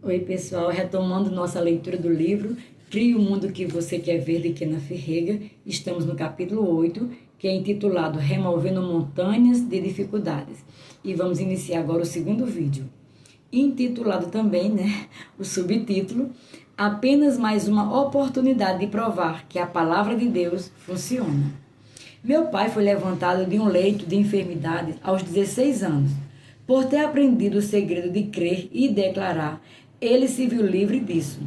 Oi, pessoal, retomando nossa leitura do livro Crie o Mundo que Você Quer Ver, de Kena Ferreira. Estamos no capítulo 8, que é intitulado Removendo Montanhas de Dificuldades. E vamos iniciar agora o segundo vídeo, intitulado também, o subtítulo, Apenas mais uma oportunidade de provar que a palavra de Deus funciona. Meu pai foi levantado de um leito de enfermidade aos 16 anos. Por ter aprendido o segredo de crer e declarar, ele se viu livre disso.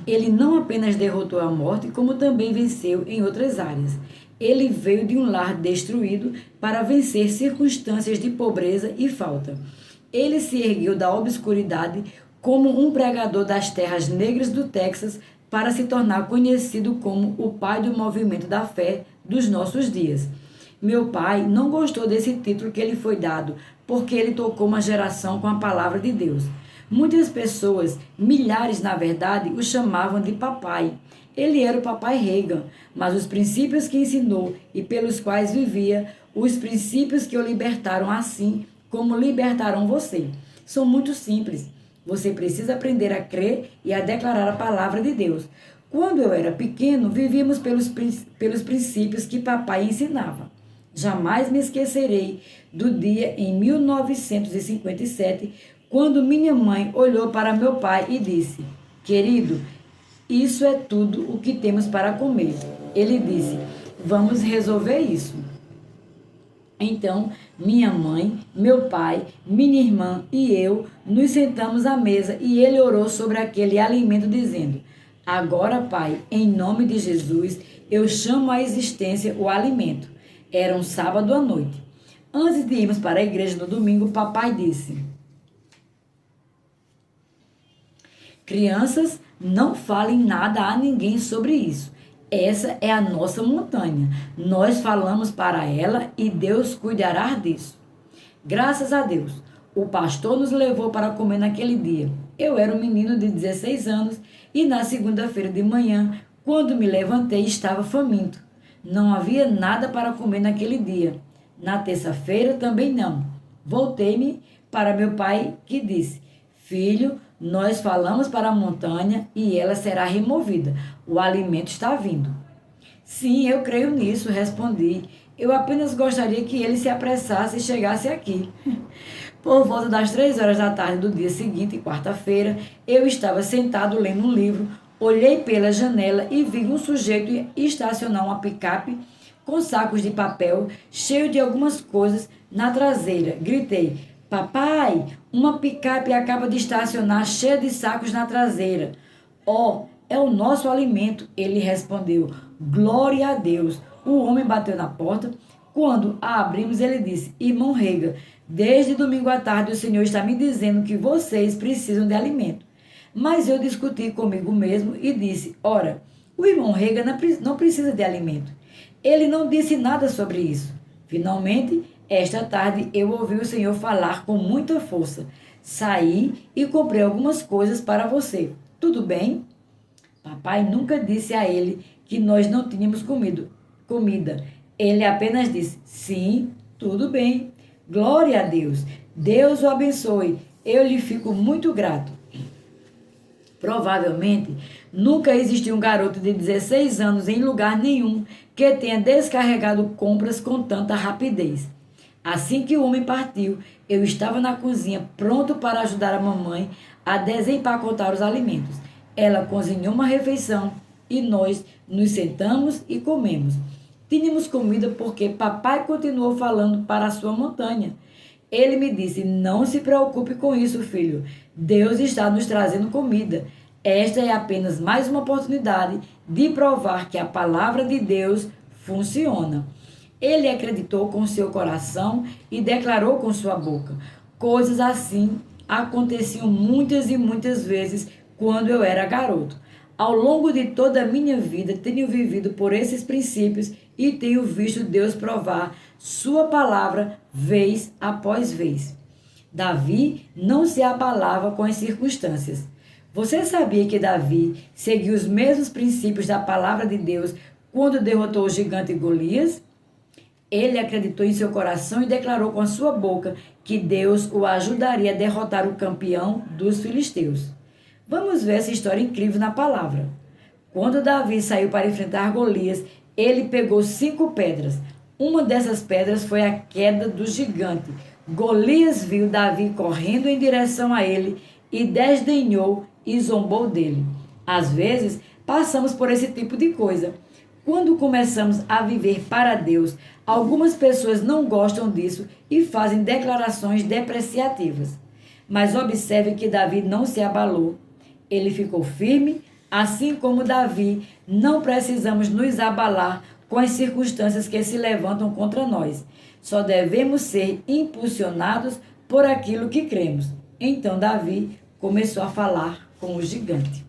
Ele não apenas derrotou a morte, como também venceu em outras áreas. Ele veio de um lar destruído para vencer circunstâncias de pobreza e falta. Ele se ergueu da obscuridade como um pregador das terras negras do Texas para se tornar conhecido como o pai do movimento da fé dos nossos dias. Meu pai não gostou desse título que lhe foi dado, porque ele tocou uma geração com a palavra de Deus. Muitas pessoas, milhares na verdade, o chamavam de papai. Ele era o papai Reagan, mas os princípios que ensinou e pelos quais vivia, os princípios que o libertaram assim como libertarão você, são muito simples. Você precisa aprender a crer e a declarar a palavra de Deus. Quando eu era pequeno, vivíamos pelos princípios que papai ensinava. Jamais me esquecerei do dia em 1957, quando minha mãe olhou para meu pai e disse: Querido, isso é tudo o que temos para comer. Ele disse: Vamos resolver isso. Então, minha mãe, meu pai, minha irmã e eu nos sentamos à mesa e ele orou sobre aquele alimento, dizendo: Agora, Pai, em nome de Jesus, eu chamo à existência o alimento. Era um sábado à noite. Antes de irmos para a igreja no domingo, papai disse: Crianças, não falem nada a ninguém sobre isso. Essa é a nossa montanha. Nós falamos para ela e Deus cuidará disso. Graças a Deus, o pastor nos levou para comer naquele dia. Eu era um menino de 16 anos e na segunda-feira de manhã, quando me levantei, estava faminto. Não havia nada para comer naquele dia. Na terça-feira também não. Voltei-me para meu pai, que disse: Filho, nós falamos para a montanha e ela será removida. O alimento está vindo. Sim, eu creio nisso, respondi. Eu apenas gostaria que ele se apressasse e chegasse aqui. Por volta das 3 horas da tarde do dia seguinte, quarta-feira, eu estava sentado lendo um livro, olhei pela janela e vi um sujeito estacionar uma picape com sacos de papel cheio de algumas coisas na traseira. Gritei: Papai, uma picape acaba de estacionar cheia de sacos na traseira. Oh, é o nosso alimento, ele respondeu. Glória a Deus. O homem bateu na porta. Quando a abrimos, ele disse: Irmão Rega, desde domingo à tarde o Senhor está me dizendo que vocês precisam de alimento. Mas eu discuti comigo mesmo e disse: Ora, o irmão Rega não precisa de alimento. Ele não disse nada sobre isso. Finalmente, esta tarde eu ouvi o Senhor falar com muita força. Saí e comprei algumas coisas para você. Tudo bem? Papai nunca disse a ele que nós não tínhamos comida. Ele apenas disse: Sim, tudo bem. Glória a Deus. Deus o abençoe. Eu lhe fico muito grato. Provavelmente, nunca existiu um garoto de 16 anos em lugar nenhum que tenha descarregado compras com tanta rapidez. Assim que o homem partiu, eu estava na cozinha pronto para ajudar a mamãe a desempacotar os alimentos. Ela cozinhou uma refeição e nós nos sentamos e comemos. Tínhamos comida porque papai continuou falando para a sua montanha. Ele me disse: Não se preocupe com isso, filho. Deus está nos trazendo comida. Esta é apenas mais uma oportunidade de provar que a palavra de Deus funciona. Ele acreditou com seu coração e declarou com sua boca. Coisas assim aconteciam muitas e muitas vezes quando eu era garoto. Ao longo de toda a minha vida, tenho vivido por esses princípios e tenho visto Deus provar sua palavra vez após vez. Davi não se abalava com as circunstâncias. Você sabia que Davi seguiu os mesmos princípios da palavra de Deus quando derrotou o gigante Golias? Ele acreditou em seu coração e declarou com a sua boca que Deus o ajudaria a derrotar o campeão dos filisteus. Vamos ver essa história incrível na palavra. Quando Davi saiu para enfrentar Golias, ele pegou 5 pedras. Uma dessas pedras foi a queda do gigante. Golias viu Davi correndo em direção a ele e desdenhou e zombou dele. Às vezes, passamos por esse tipo de coisa. Quando começamos a viver para Deus, algumas pessoas não gostam disso e fazem declarações depreciativas. Mas observe que Davi não se abalou. Ele ficou firme, assim como Davi, não precisamos nos abalar com as circunstâncias que se levantam contra nós. Só devemos ser impulsionados por aquilo que cremos. Então Davi começou a falar com o gigante.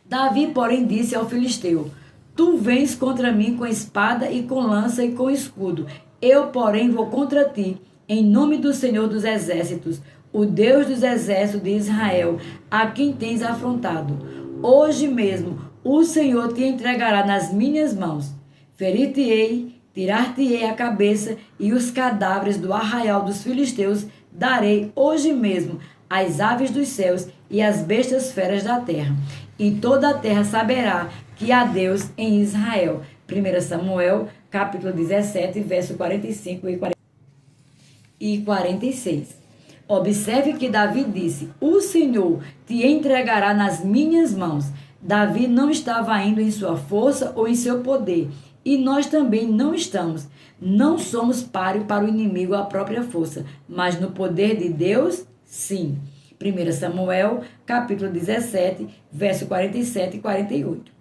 Davi, porém, disse ao filisteu: Tu vens contra mim com espada e com lança e com escudo. Eu, porém, vou contra ti, em nome do Senhor dos Exércitos, o Deus dos exércitos de Israel, a quem tens afrontado. Hoje mesmo o Senhor te entregará nas minhas mãos. Ferir-te-ei, tirar-te-ei a cabeça, e os cadáveres do arraial dos filisteus darei hoje mesmo às aves dos céus e às bestas feras da terra. E toda a terra saberá que há Deus em Israel. 1 Samuel, capítulo 17, verso 45 e 46. Observe que Davi disse: O Senhor te entregará nas minhas mãos. Davi não estava indo em sua força ou em seu poder. E nós também não estamos. Não somos páreo para o inimigo à própria força, mas no poder de Deus, sim. 1 Samuel, capítulo 17, verso 47 e 48.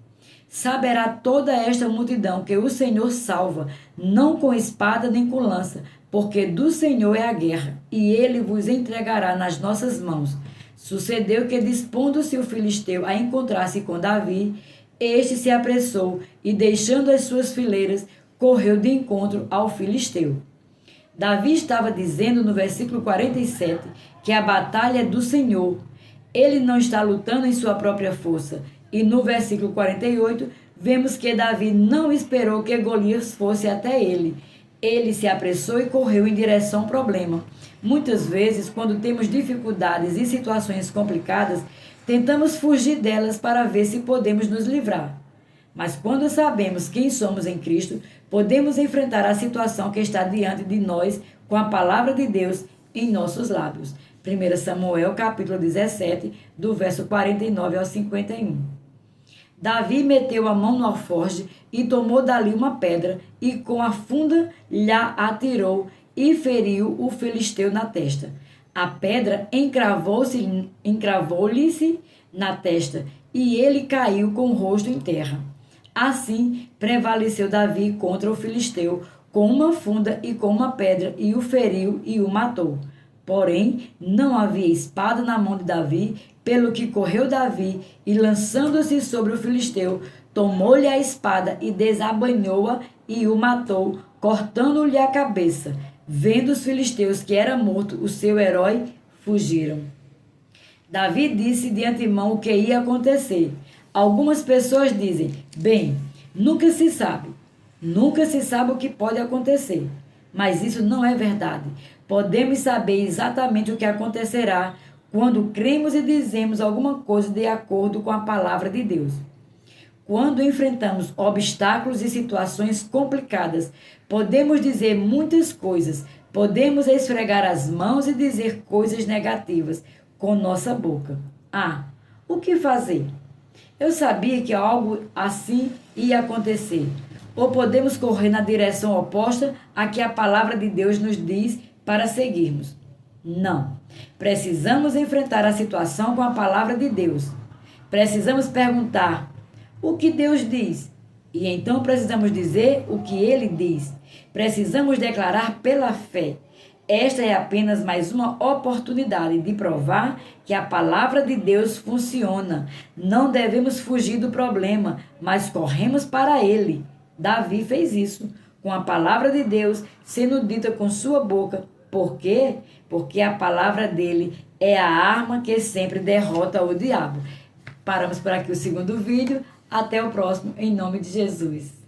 Saberá toda esta multidão que o Senhor salva, não com espada nem com lança, porque do Senhor é a guerra, e ele vos entregará nas nossas mãos. Sucedeu que, dispondo-se o filisteu a encontrar-se com Davi, este se apressou e, deixando as suas fileiras, correu de encontro ao filisteu. Davi estava dizendo no versículo 47 que a batalha é do Senhor. Ele não está lutando em sua própria força. E no versículo 48, vemos que Davi não esperou que Golias fosse até ele. Ele se apressou e correu em direção ao problema. Muitas vezes, quando temos dificuldades e situações complicadas, tentamos fugir delas para ver se podemos nos livrar. Mas quando sabemos quem somos em Cristo, podemos enfrentar a situação que está diante de nós com a palavra de Deus em nossos lábios. 1 Samuel, capítulo 17, do verso 49 ao 51. Davi meteu a mão no alforje e tomou dali uma pedra e com a funda lhe atirou e feriu o filisteu na testa. A pedra encravou-lhe-se na testa e ele caiu com o rosto em terra. Assim prevaleceu Davi contra o filisteu com uma funda e com uma pedra e o feriu e o matou. Porém, não havia espada na mão de Davi, pelo que correu Davi e, lançando-se sobre o filisteu, tomou-lhe a espada e desabanhou-a e o matou, cortando-lhe a cabeça. Vendo os filisteus que era morto o seu herói, fugiram. Davi disse de antemão o que ia acontecer. Algumas pessoas dizem: bem, nunca se sabe o que pode acontecer. Mas isso não é verdade. Podemos saber exatamente o que acontecerá quando cremos e dizemos alguma coisa de acordo com a palavra de Deus. Quando enfrentamos obstáculos e situações complicadas, podemos dizer muitas coisas, podemos esfregar as mãos e dizer coisas negativas com nossa boca. Ah, o que fazer? Eu sabia que algo assim ia acontecer. Ou podemos correr na direção oposta a que a palavra de Deus nos diz para seguirmos. Não. Precisamos enfrentar a situação com a palavra de Deus. Precisamos perguntar: o que Deus diz? E então precisamos dizer o que Ele diz. Precisamos declarar pela fé. Esta é apenas mais uma oportunidade de provar que a palavra de Deus funciona. Não devemos fugir do problema, mas corremos para ele. Davi fez isso, com a palavra de Deus sendo dita com sua boca. Por quê? Porque a palavra dele é a arma que sempre derrota o diabo. Paramos por aqui o segundo vídeo. Até o próximo, em nome de Jesus.